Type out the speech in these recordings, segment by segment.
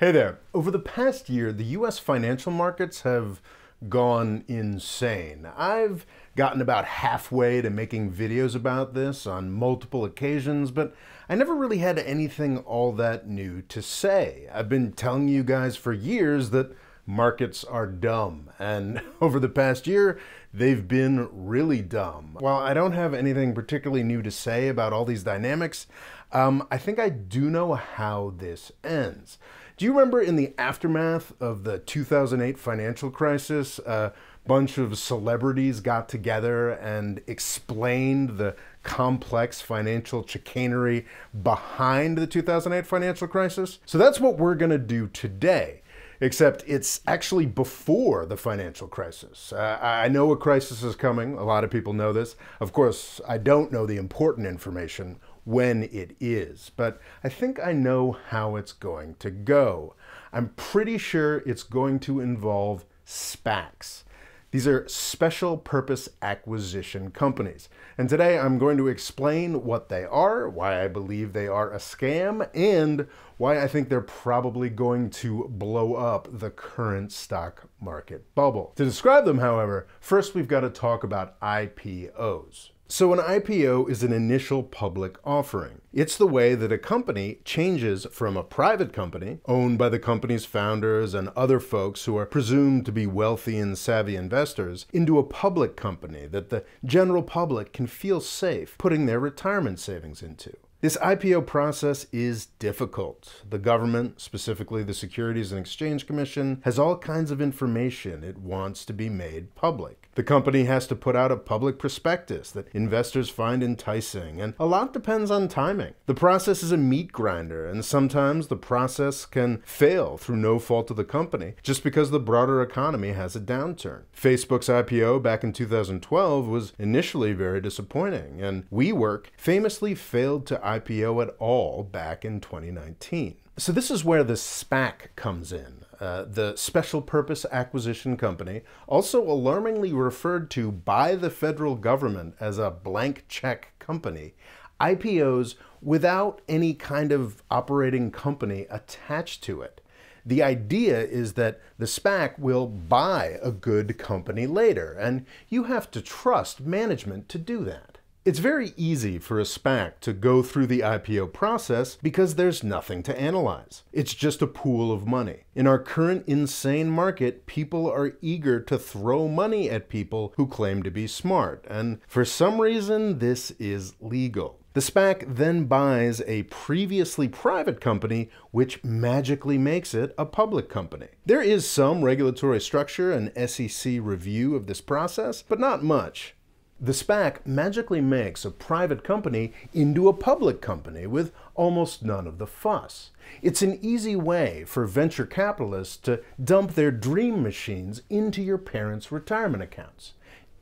Hey there. Over the past year, the US financial markets have gone insane. I've gotten about halfway to making videos about this on multiple occasions, but I never really had anything all that new to say. I've been telling you guys for years that markets are dumb, and over the past year, they've been really dumb. While I don't have anything particularly new to say about all these dynamics, I think I do know how this ends. Do you remember in the aftermath of the 2008 financial crisis, a bunch of celebrities got together and explained the complex financial chicanery behind the 2008 financial crisis? So that's what we're going to do today, except it's actually before the financial crisis. I know a crisis is coming. A lot of people know this. Of course, I don't know the important information when it is, but I think I know how it's going to go. I'm pretty sure it's going to involve SPACs. These are special purpose acquisition companies. And today I'm going to explain what they are, why I believe they are a scam, and why I think they're probably going to blow up the current stock market bubble. To describe them, however, first we've got to talk about IPOs. So an IPO is an initial public offering. It's the way that a company changes from a private company, owned by the company's founders and other folks who are presumed to be wealthy and savvy investors, into a public company that the general public can feel safe putting their retirement savings into. This IPO process is difficult. The government, specifically the Securities and Exchange Commission, has all kinds of information it wants to be made public. The company has to put out a public prospectus that investors find enticing, and a lot depends on timing. The process is a meat grinder, and sometimes the process can fail through no fault of the company, just because the broader economy has a downturn. Facebook's IPO back in 2012 was initially very disappointing, and WeWork famously failed to IPO at all back in 2019. So this is where the SPAC comes in. The Special Purpose Acquisition Company, also alarmingly referred to by the federal government as a blank check company, IPOs without any kind of operating company attached to it. The idea is that the SPAC will buy a good company later, and you have to trust management to do that. It's very easy for a SPAC to go through the IPO process because there's nothing to analyze. It's just a pool of money. In our current insane market, people are eager to throw money at people who claim to be smart, and for some reason, this is legal. The SPAC then buys a previously private company, which magically makes it a public company. There is some regulatory structure and SEC review of this process, but not much. The SPAC magically makes a private company into a public company with almost none of the fuss. It's an easy way for venture capitalists to dump their dream machines into your parents' retirement accounts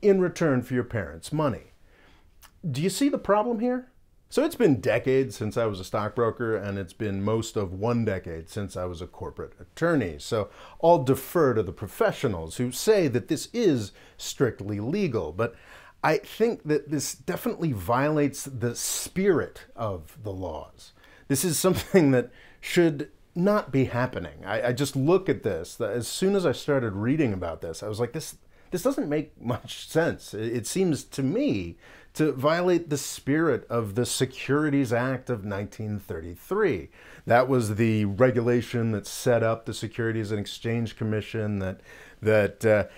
in return for your parents' money. Do you see the problem here? So it's been decades since I was a stockbroker, and it's been most of 1 decade since I was a corporate attorney. So I'll defer to the professionals who say that this is strictly legal, but I think that this definitely violates the spirit of the laws. This is something that should not be happening. I just look at this. As soon as I started reading about this, I was like, this doesn't make much sense. It seems to me to violate the spirit of the Securities Act of 1933. That was the regulation that set up the Securities and Exchange Commission that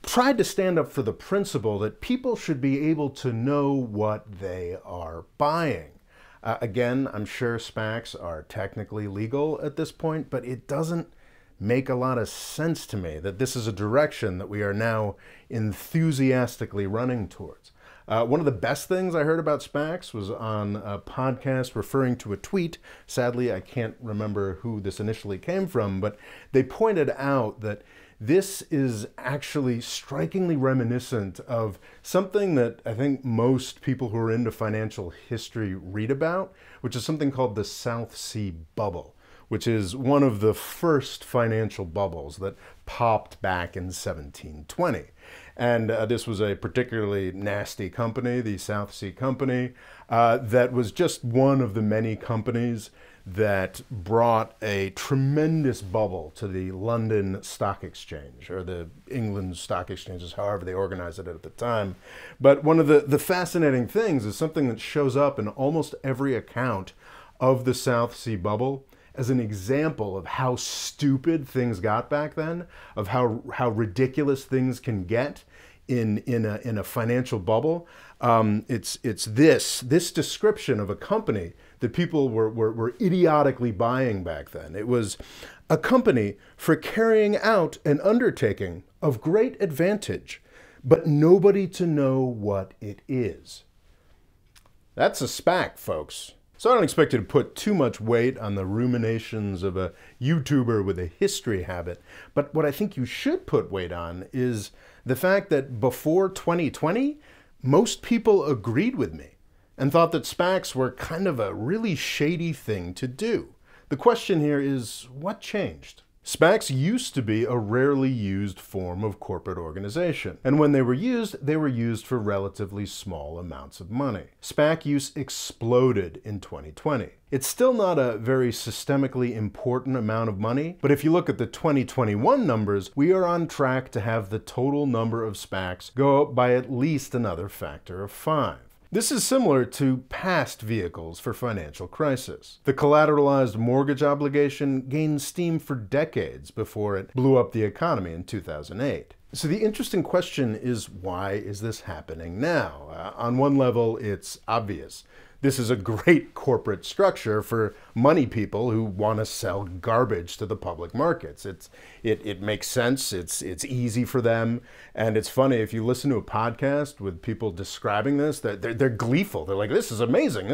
tried to stand up for the principle that people should be able to know what they are buying. Again, I'm sure SPACs are technically legal at this point, but it doesn't make a lot of sense to me that this is a direction that we are now enthusiastically running towards. One of the best things I heard about SPACs was on a podcast referring to a tweet. Sadly, I can't remember who this initially came from, but they pointed out that this is actually strikingly reminiscent of something that I think most people who are into financial history read about, which is something called the South Sea Bubble, which is one of the first financial bubbles that popped back in 1720. And this was a particularly nasty company, the South Sea Company, that was just one of the many companies that brought a tremendous bubble to the London Stock Exchange, or the England Stock Exchanges, however they organized it at the time. But one of the fascinating things is something that shows up in almost every account of the South Sea bubble as an example of how stupid things got back then, of how ridiculous things can get in a financial bubble. It's this description of a company that people were idiotically buying back then. It was a company for carrying out an undertaking of great advantage, but nobody to know what it is. That's a SPAC, folks. So I don't expect you to put too much weight on the ruminations of a YouTuber with a history habit, but what I think you should put weight on is the fact that before 2020, most people agreed with me and thought that SPACs were kind of a really shady thing to do. The question here is, what changed? SPACs used to be a rarely used form of corporate organization, and when they were used for relatively small amounts of money. SPAC use exploded in 2020. It's still not a very systemically important amount of money, but if you look at the 2021 numbers, we are on track to have the total number of SPACs go up by at least another factor of 5. This is similar to past vehicles for financial crisis. The collateralized mortgage obligation gained steam for decades before it blew up the economy in 2008. So the interesting question is, why is this happening now? On one level, it's obvious. This is a great corporate structure for money people who want to sell garbage to the public markets. It makes sense, it's easy for them, and it's funny, if you listen to a podcast with people describing this, they're gleeful. They're like, this is amazing,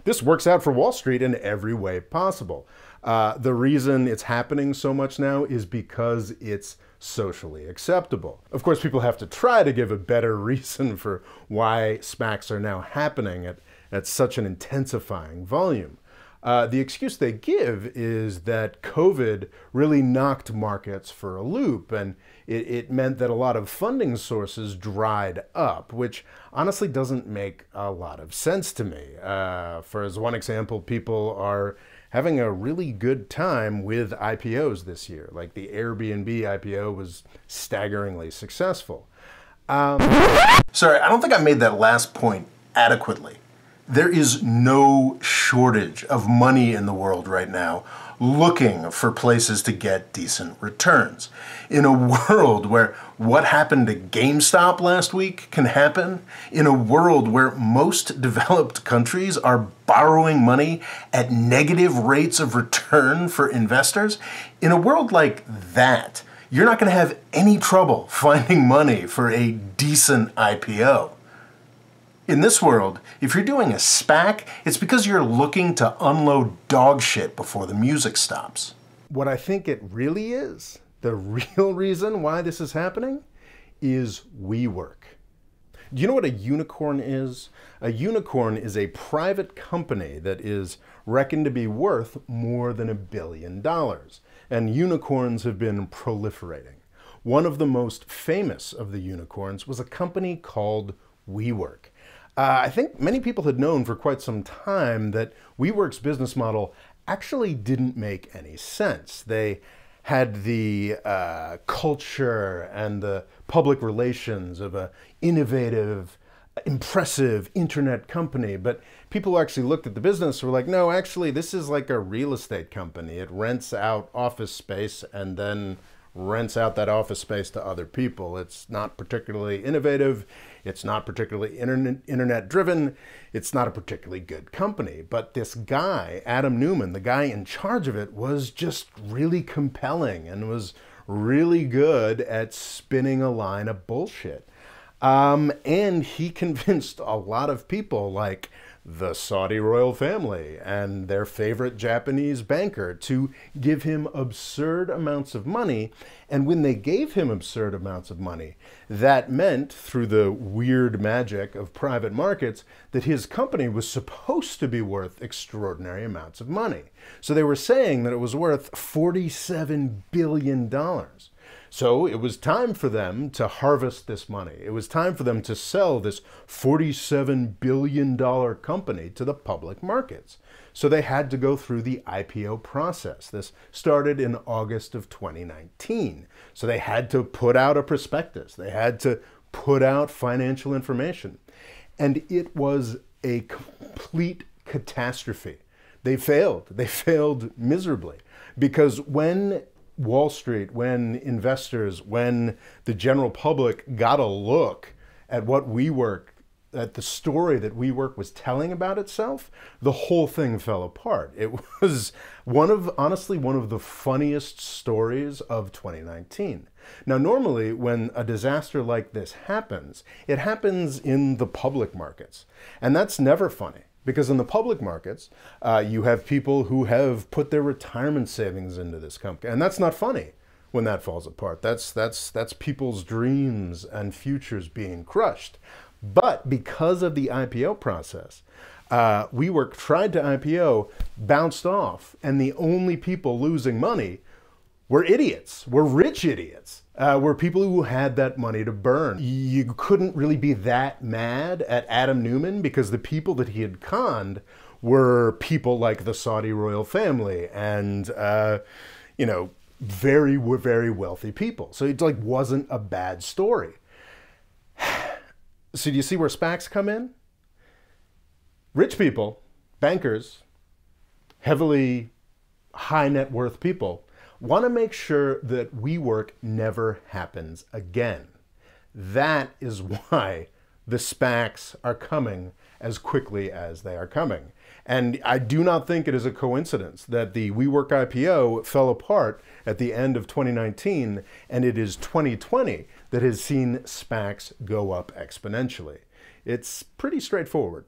this works out for Wall Street in every way possible. The reason it's happening so much now is because it's socially acceptable. Of course, people have to try to give a better reason for why SPACs are now happening at such an intensifying volume. The excuse they give is that COVID really knocked markets for a loop, and it meant that a lot of funding sources dried up, which honestly doesn't make a lot of sense to me. For as one example, people are having a really good time with IPOs this year. Like the Airbnb IPO was staggeringly successful. Sorry, I don't think I made that last point adequately. There is no shortage of money in the world right now looking for places to get decent returns. In a world where what happened to GameStop last week can happen, in a world where most developed countries are borrowing money at negative rates of return for investors, in a world like that, you're not going to have any trouble finding money for a decent IPO. In this world, if you're doing a SPAC, it's because you're looking to unload dog shit before the music stops. What I think it really is, the real reason why this is happening, is WeWork. Do you know what a unicorn is? A unicorn is a private company that is reckoned to be worth more than $1 billion. And unicorns have been proliferating. One of the most famous of the unicorns was a company called WeWork. I think many people had known for quite some time that WeWork's business model actually didn't make any sense. They had the culture and the public relations of an innovative, impressive internet company, but people who actually looked at the business were like, no, actually, this is like a real estate company. It rents out office space and then rents out that office space to other people. It's not particularly innovative. It's not particularly internet driven. It's not a particularly good company. But this guy, Adam Neumann, the guy in charge of it, was just really compelling and was really good at spinning a line of bullshit. And he convinced a lot of people, like the Saudi royal family and their favorite Japanese banker, to give him absurd amounts of money. And when they gave him absurd amounts of money, that meant, through the weird magic of private markets, that his company was supposed to be worth extraordinary amounts of money. So they were saying that it was worth $47 billion. So it was time for them to harvest this money. It was time for them to sell this $47 billion company to the public markets. So they had to go through the IPO process. This started in August of 2019. So they had to put out a prospectus. They had to put out financial information. And it was a complete catastrophe. They failed. They failed miserably. Because when Wall Street, when investors, when the general public got a look at what WeWork, at the story that WeWork was telling about itself, the whole thing fell apart. It was honestly one of the funniest stories of 2019. Now, normally when a disaster like this happens, it happens in the public markets. And that's never funny. Because in the public markets, you have people who have put their retirement savings into this company. And that's not funny when that falls apart. That's people's dreams and futures being crushed. But because of the IPO process, WeWork tried to IPO, bounced off, and the only people losing money were idiots, were rich idiots, were people who had that money to burn. You couldn't really be that mad at Adam Neumann because the people that he had conned were people like the Saudi royal family and, you know, very wealthy people. So it wasn't a bad story. So do you see where SPACs come in? Rich people, bankers, heavily high net worth people want to make sure that WeWork never happens again. That is why the SPACs are coming as quickly as they are coming. And I do not think it is a coincidence that the WeWork IPO fell apart at the end of 2019, and it is 2020 that has seen SPACs go up exponentially. It's pretty straightforward.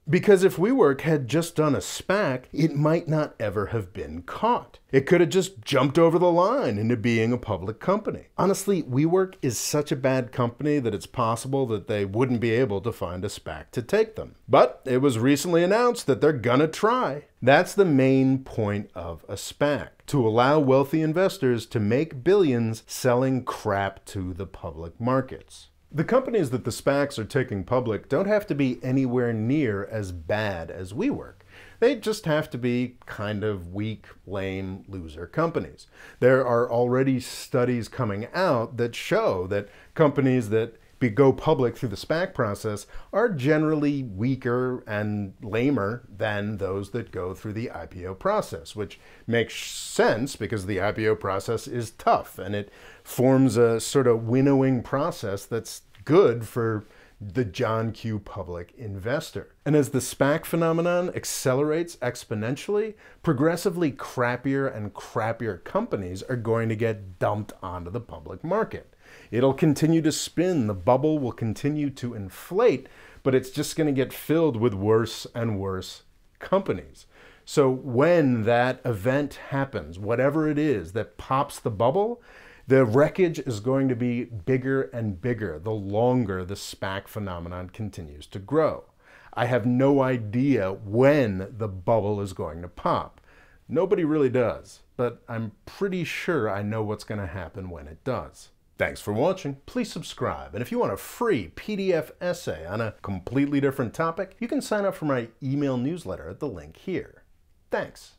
Because if WeWork had just done a SPAC, it might not ever have been caught. It could have just jumped over the line into being a public company. Honestly, WeWork is such a bad company that it's possible that they wouldn't be able to find a SPAC to take them. But it was recently announced that they're gonna try. That's the main point of a SPAC, to allow wealthy investors to make billions selling crap to the public markets. The companies that the SPACs are taking public don't have to be anywhere near as bad as WeWork. They just have to be kind of weak, lame, loser companies. There are already studies coming out that show that companies that go public through the SPAC process are generally weaker and lamer than those that go through the IPO process, which makes sense because the IPO process is tough and it forms a sort of winnowing process that's good for the John Q. public investor. And as the SPAC phenomenon accelerates exponentially, progressively crappier and crappier companies are going to get dumped onto the public market. It'll continue to spin, the bubble will continue to inflate, but it's just going to get filled with worse and worse companies. So when that event happens, whatever it is that pops the bubble, the wreckage is going to be bigger and bigger the longer the SPAC phenomenon continues to grow. I have no idea when the bubble is going to pop. Nobody really does, but I'm pretty sure I know what's going to happen when it does. Thanks for watching. Please subscribe. And if you want a free PDF essay on a completely different topic, you can sign up for my email newsletter at the link here. Thanks.